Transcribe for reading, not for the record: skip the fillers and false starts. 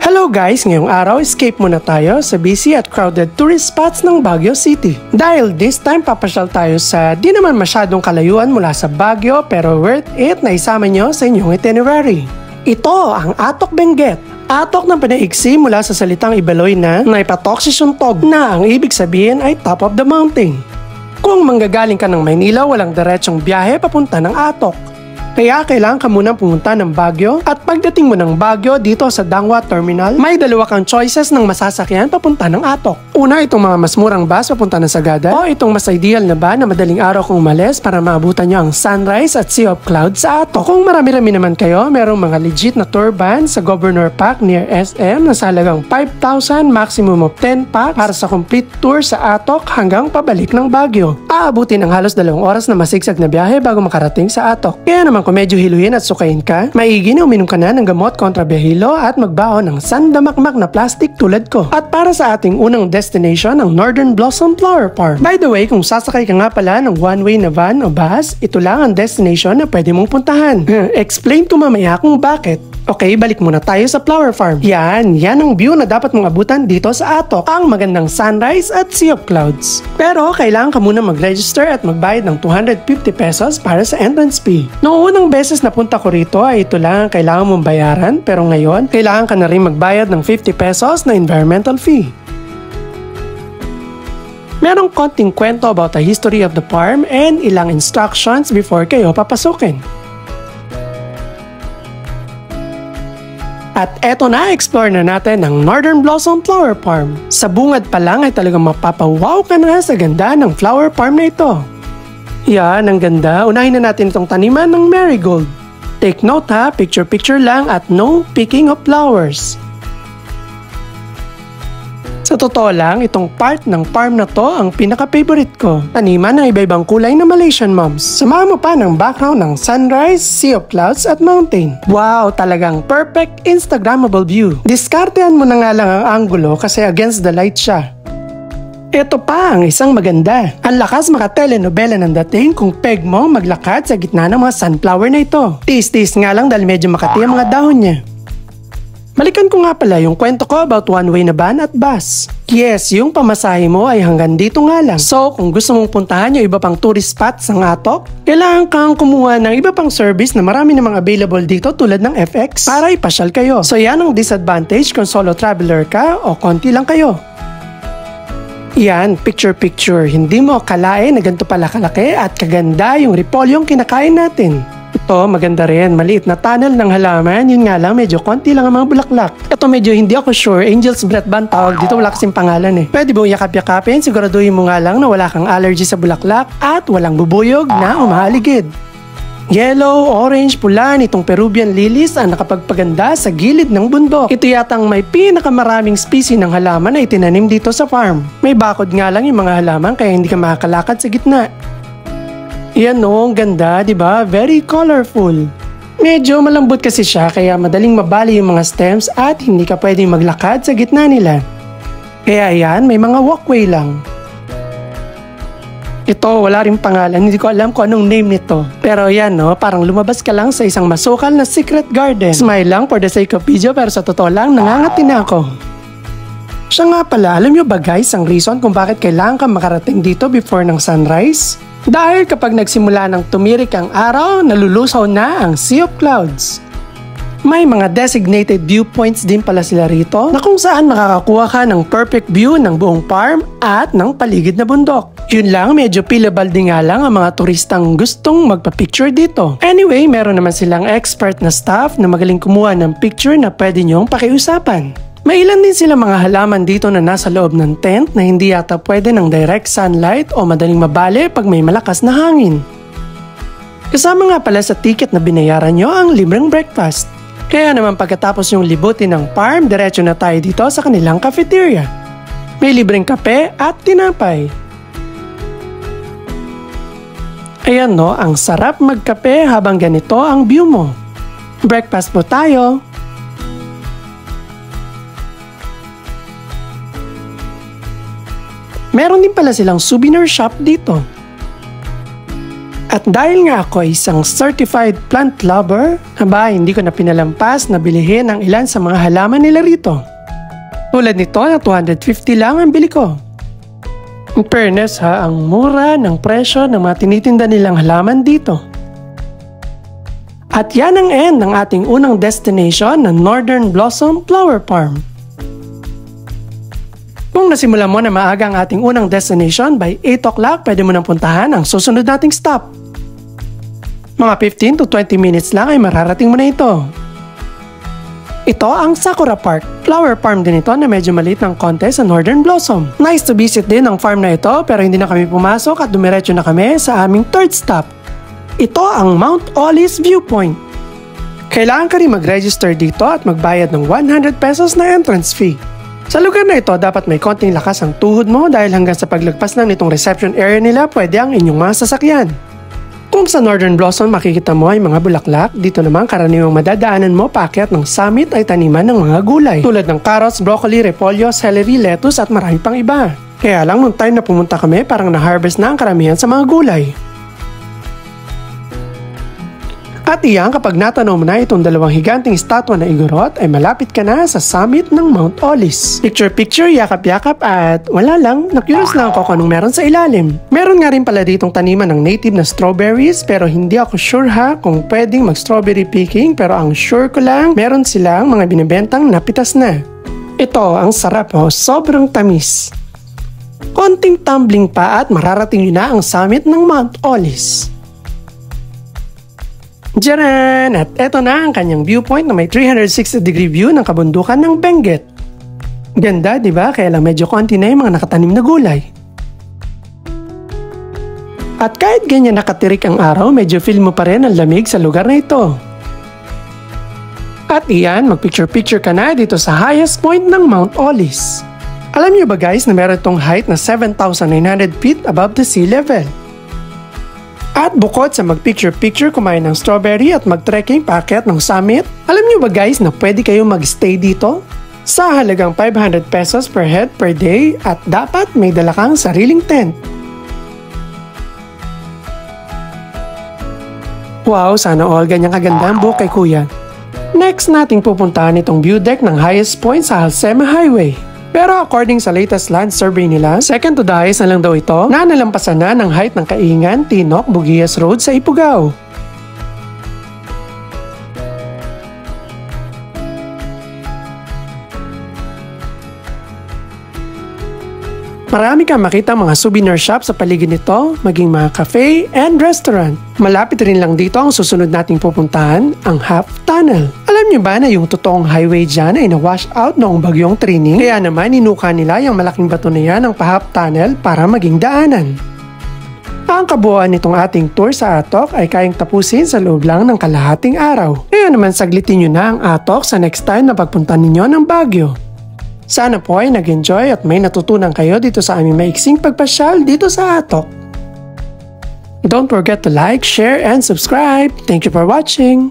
Hello guys! Ngayong araw, escape muna tayo sa busy at crowded tourist spots ng Baguio City. Dahil this time papasyal tayo sa di naman masyadong kalayuan mula sa Baguio pero worth it na isama nyo sa inyong itinerary. Ito ang Atok Benguet. Atok ng panaigsi mula sa salitang Ibeloy na naipatok si Suntog na ang ibig sabihin ay top of the mountain. Kung manggagaling ka ng Maynila, walang diretsong biyahe papunta ng Atok. Kaya kailangan ka munang pumunta ng Baguio at pagdating mo ng Baguio dito sa Dangwa Terminal, may dalawa kang choices ng masasakyan papunta ng Atok. Una, itong mga mas murang bus papunta ng Sagada o itong mas ideal na ba na madaling araw kung umalis para maabutan nyo ang sunrise at sea of clouds sa Atok. Kung marami-rami naman kayo, merong mga legit na tour van sa Governor Park near SM na sa halagang 5,000 maximum of 10 packs para sa complete tour sa Atok hanggang pabalik ng Baguio. Aabutin ang halos 2 oras na masigsag na biyahe bago makarating sa Atok. Kaya naman kung medyo hiluhin at sukayin ka, maigi na uminom ka na ng gamot kontra biyahilo at magbaon ng sandamakmak na plastic tulad ko. At para sa ating unang destination, ang Northern Blossom Flower Farm. By the way, kung sasakay ka nga pala ng one-way na van o bus, ito lang ang destination na pwede mong puntahan. Explain ko mamaya kung bakit. Okay, balik muna tayo sa Flower Farm. Yan ang view na dapat mong abutan dito sa Atok, ang magandang sunrise at sea of clouds. Pero kailangan ka muna mag-register at magbayad ng 250 pesos para sa entrance fee. Noong unang beses na punta ko rito ay ito lang ang kailangan mong bayaran, pero ngayon kailangan ka na rin magbayad ng 50 pesos na environmental fee. Merong konting kwento about the history of the farm and ilang instructions before kayo papasukin. At eto na, explore na natin ang Northern Blossom Flower Farm. Sa bungad pa lang ay talagang mapapawaw ka na sa ganda ng flower farm na ito. Yan, ang ganda. Unahin na natin itong taniman ng marigold. Take note ha, picture-picture lang at no picking of flowers. Sa totoo lang, itong part ng farm na to ang pinaka-favorite ko. Taniman ng iba-ibang kulay na Malaysian moms. Samahan mo pa ng background ng sunrise, sea of clouds at mountain. Wow, talagang perfect Instagrammable view. Diskartehan mo na nga lang ang angulo kasi against the light siya. Ito pa ang isang maganda. Ang lakas maka-telenovela ng dating kung peg mo maglakad sa gitna ng mga sunflower na ito. Tiis-tiis nga lang dahil medyo makati ang mga dahon niya. Balikan ko nga pala yung kwento ko about one-way na van at bus. Yes, yung pamasahe mo ay hanggang dito nga lang. So, kung gusto mong puntahan yung iba pang tourist spots ng Atok, kailangan kang kumuha ng iba pang service na marami namang available dito tulad ng FX para ipasyal kayo. So, yan ang disadvantage kung solo traveler ka o konti lang kayo. Yan, picture-picture. Hindi mo akalain na ganito pala kalaki at kaganda yung repolyong kinakain natin. Ito, maganda rin. Maliit na tunnel ng halaman. Yun nga lang, medyo konti lang ang mga bulaklak. Ito medyo hindi ako sure. Angel's breath ba ang tawag dito? Wala kasing pangalan eh. Pwede mo yakap-yakapin. Siguraduhin mo nga lang na wala kang allergy sa bulaklak at walang bubuyog na umahaligid. Yellow, orange, pula nitong Peruvian lilies ang nakapagpaganda sa gilid ng bundok. Ito yatang may pinakamaraming species ng halaman na itinanim dito sa farm. May bakod nga lang yung mga halaman kaya hindi ka makakalakad sa gitna. Yan o, ang ganda, diba? Very colorful. Medyo malambot kasi siya kaya madaling mabali yung mga stems at hindi ka pwedeng maglakad sa gitna nila. Kaya yan, may mga walkway lang. Ito, wala rin pangalan, hindi ko alam kung anong name nito. Pero yan no, parang lumabas ka lang sa isang masukal na secret garden. Smile lang for the sake of video pero sa totoo lang, nangangati na ako. Siya nga pala, alam nyo ba guys ang reason kung bakit kailangan ka makarating dito before ng sunrise? Dahil kapag nagsimula ng tumirik ang araw, nalulusaw na ang sea of clouds. May mga designated viewpoints din pala sila rito na kung saan makakakuha ka ng perfect view ng buong farm at ng paligid na bundok. Yun lang, medyo pilabaldi nga lang ang mga turistang gustong magpa-picture dito. Anyway, meron naman silang expert na staff na magaling kumuha ng picture na pwede nyong pakiusapan. May ilan din sila mga halaman dito na nasa loob ng tent na hindi yata pwede ng direct sunlight o madaling mabali pag may malakas na hangin. Kasama nga pala sa ticket na binayaran nyo ang libreng breakfast. Kaya naman pagkatapos yung libutin ng farm, diretso na tayo dito sa kanilang cafeteria. May libreng kape at tinapay. Ayan no, ang sarap magkape habang ganito ang view mo. Breakfast po tayo. Meron din pala silang souvenir shop dito. At At dahil nga ako ay isang certified plant lover, hindi ko na pinalampas na bilihin ang ilan sa mga halaman nila rito. Tulad nito na 250 lang ang bili ko. In fairness ang mura ng presyo ng mga tinitinda nilang halaman dito. At yan ang end ng ating unang destination na Northern Blossom Flower Farm. Kung nasimulan mo na maaga ang ating unang destination, by 8 o'clock pwede mo nang puntahan ang susunod nating stop. Mga 15 to 20 minutes lang ay mararating mo na ito. Ito ang Sakura Park. Flower farm din ito na medyo maliit ng konti sa Northern Blossom. Nice to visit din ang farm na ito pero hindi na kami pumasok at dumiretso na kami sa aming third stop. Ito ang Mount Olis Viewpoint. Kailangan ka rin mag-register dito at magbayad ng 100 pesos na entrance fee. Sa lugar na ito, dapat may konting lakas ang tuhod mo dahil hanggang sa paglagpas lang nitong reception area nila, pwede ang inyong mga sasakyan. Kung sa Northern Blossom makikita mo ay mga bulaklak, dito naman karaniwang madadaanan mo paakyat ng summit ay taniman ng mga gulay. Tulad ng carrots, broccoli, repolyo, celery, lettuce at marami pang iba. Kaya lang nung time na pumunta kami parang na-harvest na ang karamihan sa mga gulay. At iyan kapag natanaw mo na itong dalawang higanting estatwa na igorot ay malapit ka na sa summit ng Mount Olis. Picture-picture, yakap-yakap at wala lang, na-curious lang ako kung anong meron sa ilalim. Meron nga rin pala ditong taniman ng native na strawberries pero hindi ako sure kung pwedeng mag-strawberry picking pero ang sure ko lang meron silang mga binibentang napitas na. Ito ang sarap sobrang tamis. Konting tumbling pa at mararating nyo na ang summit ng Mount Olis. Diyan! At eto na ang kanyang viewpoint na may 360-degree view ng kabundukan ng Benguet. Ganda, di ba? Kaya lang medyo konti na yung mga nakatanim na gulay. At kahit ganyan nakatirik ang araw, medyo feel mo pa rin ang lamig sa lugar na ito. At iyan, magpicture-picture ka na dito sa highest point ng Mount Olis. Alam niyo ba guys na meron itong height na 7,900 feet above the sea level? At bukod sa mag-picture-picture, kumain ng strawberry at mag-trekking paakyat ng summit, alam niyo ba guys na pwede kayo mag-stay dito? Sa halagang 500 pesos per head per day at dapat may dala kang sariling tent. Wow, sana all ganyan kaganda ang buhok kay kuya. Next nating pupuntahan itong view deck ng highest point sa Halsema Highway. Pero according sa latest land survey nila, second to the highest na lang daw ito na nalampasan na ng height ng Kaingan, Tinok, Bugias Road sa Ifugao. Marami kang makita mga souvenir shop sa paligid nito, maging mga cafe and restaurant. Malapit rin lang dito ang susunod nating pupuntahan, ang Half Tunnel. Alam niyo ba na yung totoong highway dyan ay na-wash out noong bagyong Trining? Kaya naman inuka nila yung malaking bato na yan ng pa-Half Tunnel para maging daanan. Ang kabuuan nitong ating tour sa Atok ay kayang tapusin sa loob lang ng kalahating araw. Kaya naman saglitin nyo na ang Atok sa next time na pagpunta ninyo ng Baguio. Sana po ay nag-enjoy at may natutunan kayo dito sa aming maiksing pagpasyal dito sa Atok. Don't forget to like, share, and subscribe. Thank you for watching!